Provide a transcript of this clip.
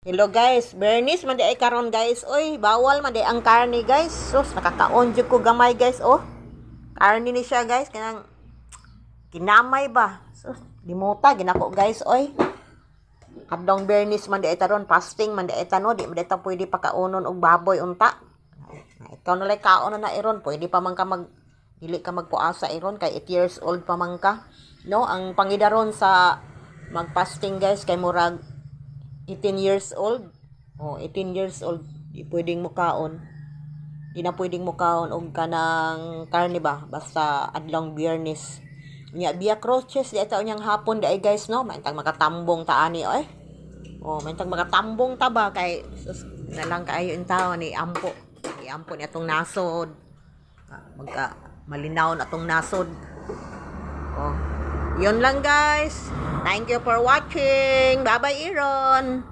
Hello guys, Bernice man di ay karon guys. Oy, bawal man di ang karne guys. Sus, nakakaon jud ko gamay guys. Oh, karne ni siya guys. Kanang kinamay ba? Sus, limuta ginako guys. Oy, adlong Bernice man di ay taron. Fasting man di ay tano. Di man di ta pwede pakaunon og baboy unta. Ikaw na lang kaon na iron. Pwede pa man ka dili ka magpuasa iron kay 8 years old pa man ka. No, ang pangidaron sa magfasting guys kay murag 18 years old. Oh, 18 years old. Di pwedeng mukaon. Di na pwedeng mukaon og kanang karne ba? Basta adlong Biyernes. Nya Via Cruces di ata unyang hapon di ay guys no. Maintang makatambong ta ani oy. Oh, maintang makatambong ta ba kay sus, na lang kaayo in tao ni ampo. Ni ampo ni atong nasod. Magka malinaw na atong nasod. Oh. Yun lang guys. Thank you for watching. Bye-bye Iron.